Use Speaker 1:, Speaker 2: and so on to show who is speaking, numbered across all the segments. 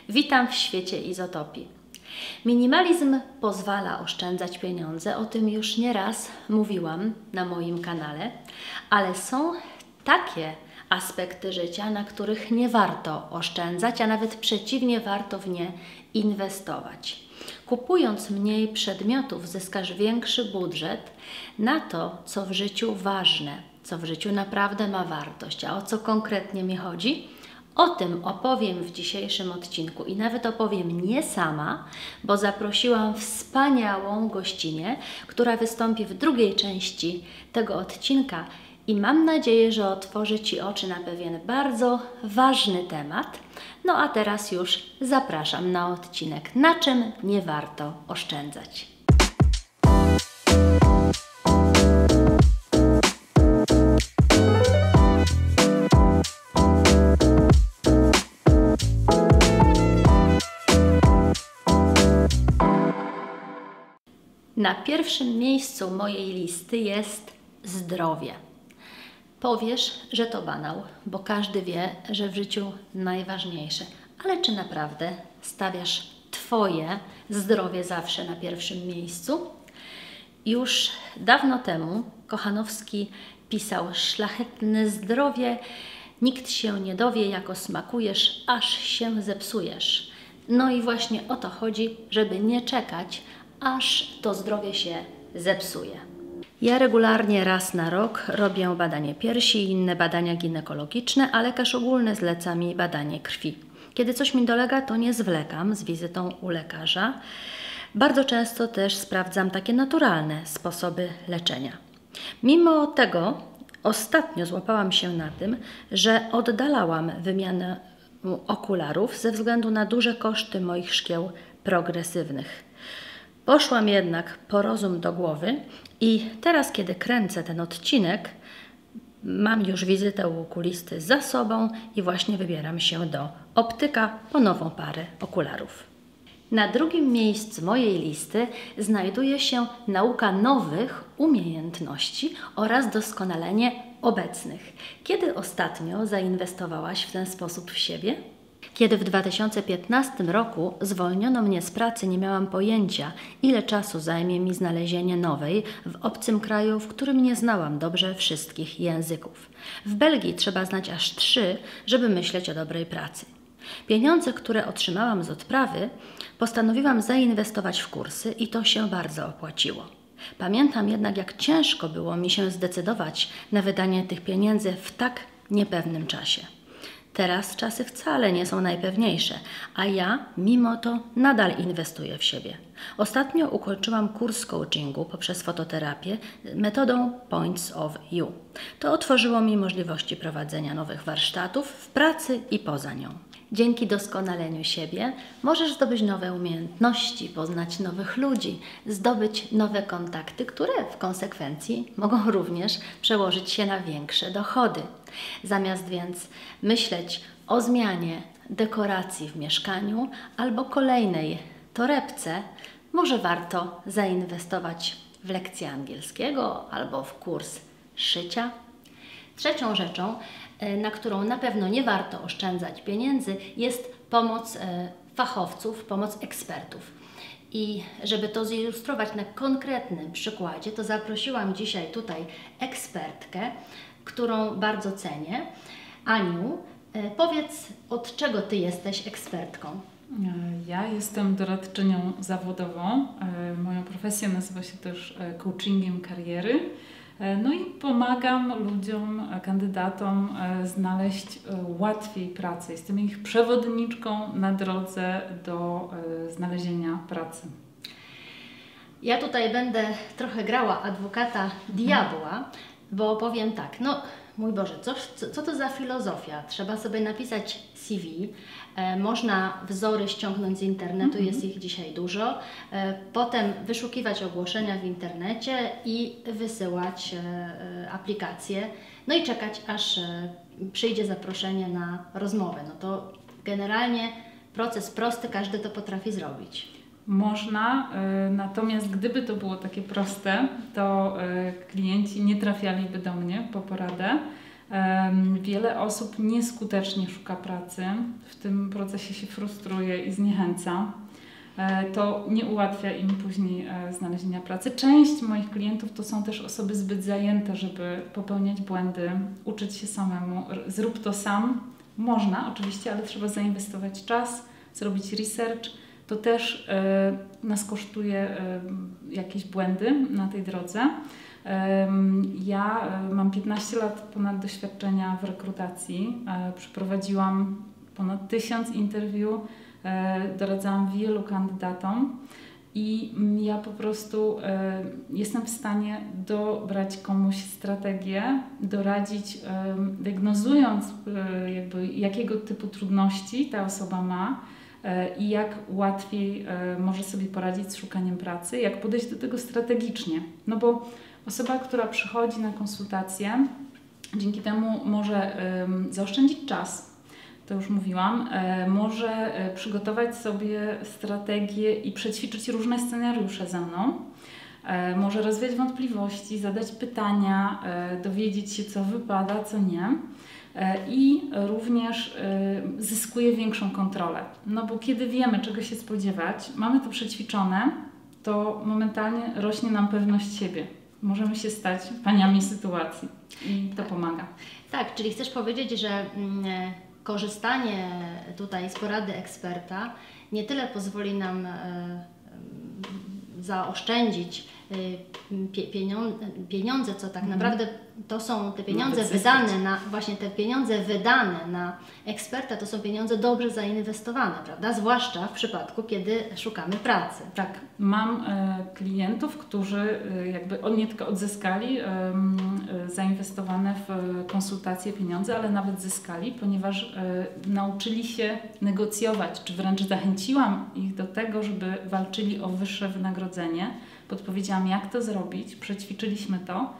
Speaker 1: Witam w świecie izotopii. Minimalizm pozwala oszczędzać pieniądze, o tym już nieraz mówiłam na moim kanale, ale są takie aspekty życia, na których nie warto oszczędzać, a nawet przeciwnie, warto w nie inwestować. Kupując mniej przedmiotów, zyskasz większy budżet na to, co w życiu ważne, co w życiu naprawdę ma wartość. A o co konkretnie mi chodzi? O tym opowiem w dzisiejszym odcinku i nawet opowiem nie sama, bo zaprosiłam wspaniałą gościnię, która wystąpi w drugiej części tego odcinka i mam nadzieję, że otworzy Ci oczy na pewien bardzo ważny temat. No a teraz już zapraszam na odcinek, na czym nie warto oszczędzać. Na pierwszym miejscu mojej listy jest zdrowie. Powiesz, że to banał, bo każdy wie, że w życiu najważniejsze. Ale czy naprawdę stawiasz Twoje zdrowie zawsze na pierwszym miejscu? Już dawno temu Kochanowski pisał: szlachetne zdrowie, nikt się nie dowie, jako smakujesz, aż się zepsujesz. No i właśnie o to chodzi, żeby nie czekać, aż to zdrowie się zepsuje. Ja regularnie raz na rok robię badanie piersi i inne badania ginekologiczne, a lekarz ogólny zleca mi badanie krwi. Kiedy coś mi dolega, to nie zwlekam z wizytą u lekarza. Bardzo często też sprawdzam takie naturalne sposoby leczenia. Mimo tego ostatnio złapałam się na tym, że oddalałam wymianę okularów ze względu na duże koszty moich szkieł progresywnych. Poszłam jednak po rozum do głowy i teraz, kiedy kręcę ten odcinek, mam już wizytę u okulisty za sobą i właśnie wybieram się do optyka po nową parę okularów. Na drugim miejscu mojej listy znajduje się nauka nowych umiejętności oraz doskonalenie obecnych. Kiedy ostatnio zainwestowałaś w ten sposób w siebie? Kiedy w 2015 roku zwolniono mnie z pracy, nie miałam pojęcia, ile czasu zajmie mi znalezienie nowej w obcym kraju, w którym nie znałam dobrze wszystkich języków. W Belgii trzeba znać aż 3, żeby myśleć o dobrej pracy. Pieniądze, które otrzymałam z odprawy, postanowiłam zainwestować w kursy i to się bardzo opłaciło. Pamiętam jednak, jak ciężko było mi się zdecydować na wydanie tych pieniędzy w tak niepewnym czasie. Teraz czasy wcale nie są najpewniejsze, a ja mimo to nadal inwestuję w siebie. Ostatnio ukończyłam kurs coachingu poprzez fototerapię metodą Points of View. To otworzyło mi możliwości prowadzenia nowych warsztatów w pracy i poza nią. Dzięki doskonaleniu siebie możesz zdobyć nowe umiejętności, poznać nowych ludzi, zdobyć nowe kontakty, które w konsekwencji mogą również przełożyć się na większe dochody. Zamiast więc myśleć o zmianie dekoracji w mieszkaniu albo kolejnej torebce, może warto zainwestować w lekcję angielskiego albo w kurs szycia. Trzecią rzeczą, na którą na pewno nie warto oszczędzać pieniędzy, jest pomoc fachowców, pomoc ekspertów. I żeby to zilustrować na konkretnym przykładzie, to zaprosiłam dzisiaj tutaj ekspertkę, którą bardzo cenię. Aniu, powiedz, od czego Ty jesteś ekspertką?
Speaker 2: Ja jestem doradczynią zawodową. Moja profesja nazywa się też coachingiem kariery. No i pomagam ludziom, kandydatom znaleźć łatwiej pracę. Jestem ich przewodniczką na drodze do znalezienia pracy.
Speaker 1: Ja tutaj będę trochę grała adwokata diabła, bo powiem tak, no mój Boże, co to za filozofia? Trzeba sobie napisać CV, można wzory ściągnąć z internetu, jest ich dzisiaj dużo, potem wyszukiwać ogłoszenia w internecie i wysyłać aplikacje, no i czekać, aż przyjdzie zaproszenie na rozmowę. No to generalnie proces prosty, każdy to potrafi zrobić.
Speaker 2: Można, natomiast gdyby to było takie proste, to klienci nie trafialiby do mnie po poradę, Wiele osób nieskutecznie szuka pracy, w tym procesie się frustruje i zniechęca. To nie ułatwia im później znalezienia pracy. Część moich klientów to są też osoby zbyt zajęte, żeby popełniać błędy, uczyć się samemu. Zrób to sam. Można oczywiście, ale trzeba zainwestować czas, zrobić research. To też nas kosztuje jakieś błędy na tej drodze. Ja mam 15 lat ponad doświadczenia w rekrutacji. Przeprowadziłam ponad 1000 interwiu, doradzałam wielu kandydatom i ja po prostu jestem w stanie dobrać komuś strategię, doradzić, diagnozując jakiego typu trudności ta osoba ma i jak łatwiej może sobie poradzić z szukaniem pracy, jak podejść do tego strategicznie. No bo osoba, która przychodzi na konsultację, dzięki temu może zaoszczędzić czas, to już mówiłam, może przygotować sobie strategię i przećwiczyć różne scenariusze ze mną, może rozwiać wątpliwości, zadać pytania, dowiedzieć się, co wypada, co nie. I również zyskuje większą kontrolę. No bo kiedy wiemy, czego się spodziewać, mamy to przećwiczone, to momentalnie rośnie nam pewność siebie. Możemy się stać paniami sytuacji i to pomaga.
Speaker 1: Tak, czyli chcesz powiedzieć, że korzystanie tutaj z porady eksperta nie tyle pozwoli nam zaoszczędzić pieniądze, co tak naprawdę to są te pieniądze wydane na, właśnie te pieniądze wydane na eksperta, to są pieniądze dobrze zainwestowane, prawda? Zwłaszcza w przypadku, kiedy szukamy pracy.
Speaker 2: Tak, mam klientów, którzy jakby nie tylko odzyskali zainwestowane w konsultacje pieniądze, ale nawet zyskali, ponieważ nauczyli się negocjować, czy wręcz zachęciłam ich do tego, żeby walczyli o wyższe wynagrodzenie. Podpowiedziałam, jak to zrobić, przećwiczyliśmy to.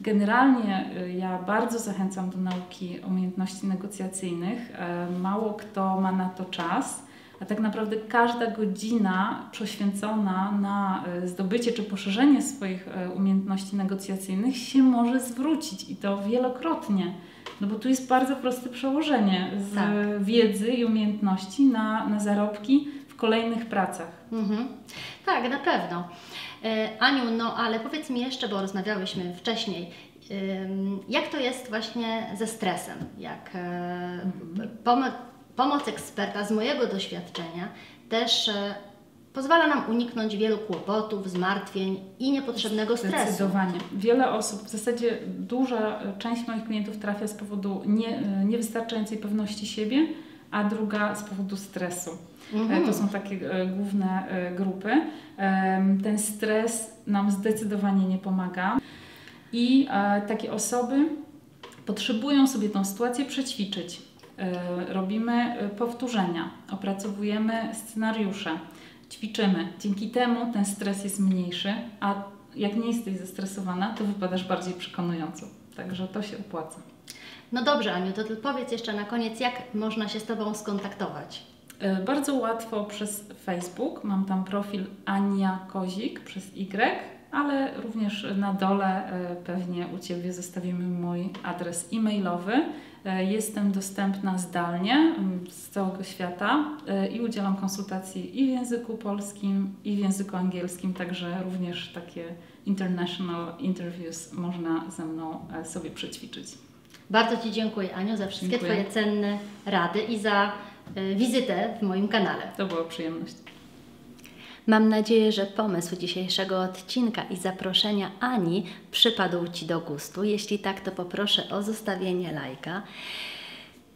Speaker 2: Generalnie ja bardzo zachęcam do nauki umiejętności negocjacyjnych. Mało kto ma na to czas, a tak naprawdę każda godzina poświęcona na zdobycie czy poszerzenie swoich umiejętności negocjacyjnych się może zwrócić i to wielokrotnie. No bo tu jest bardzo proste przełożenie z wiedzy i umiejętności na zarobki w kolejnych pracach.
Speaker 1: Tak, na pewno. Aniu, no ale powiedz mi jeszcze, bo rozmawiałyśmy wcześniej, jak to jest właśnie ze stresem? Jak pomoc eksperta z mojego doświadczenia też pozwala nam uniknąć wielu kłopotów, zmartwień i niepotrzebnego stresu.
Speaker 2: Zdecydowanie. Wiele osób, w zasadzie duża część moich klientów trafia z powodu niewystarczającej pewności siebie, a druga z powodu stresu. To są takie główne grupy. Ten stres nam zdecydowanie nie pomaga i takie osoby potrzebują sobie tą sytuację przećwiczyć. Robimy powtórzenia, opracowujemy scenariusze, ćwiczymy. Dzięki temu ten stres jest mniejszy, a jak nie jesteś zestresowana, to wypadasz bardziej przekonująco. Także to się opłaca.
Speaker 1: No dobrze, Aniu, to powiedz jeszcze na koniec, jak można się z Tobą skontaktować?
Speaker 2: Bardzo łatwo przez Facebook. Mam tam profil Ania Kozik przez Y, ale również na dole pewnie u Ciebie zostawimy mój adres e-mailowy. Jestem dostępna zdalnie z całego świata i udzielam konsultacji i w języku polskim, i w języku angielskim, także również takie international interviews można ze mną sobie przećwiczyć.
Speaker 1: Bardzo Ci dziękuję, Aniu, za wszystkie Twoje cenne rady i za wizytę w moim kanale.
Speaker 2: To była przyjemność.
Speaker 1: Mam nadzieję, że pomysł dzisiejszego odcinka i zaproszenia Ani przypadł Ci do gustu. Jeśli tak, to poproszę o zostawienie lajka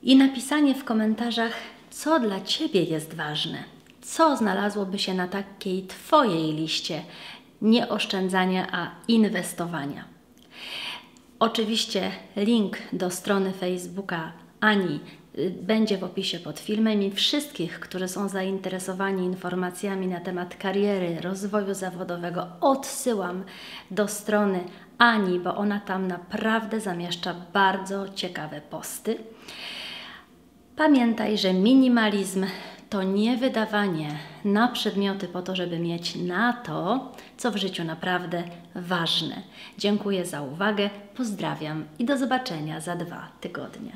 Speaker 1: i napisanie w komentarzach, co dla Ciebie jest ważne, co znalazłoby się na takiej Twojej liście nie oszczędzania, a inwestowania. Oczywiście link do strony Facebooka Ani będzie w opisie pod filmem i wszystkich, którzy są zainteresowani informacjami na temat kariery, rozwoju zawodowego, odsyłam do strony Ani, bo ona tam naprawdę zamieszcza bardzo ciekawe posty. Pamiętaj, że minimalizm to nie wydawanie na przedmioty po to, żeby mieć na to, co w życiu naprawdę ważne. Dziękuję za uwagę, pozdrawiam i do zobaczenia za 2 tygodnie.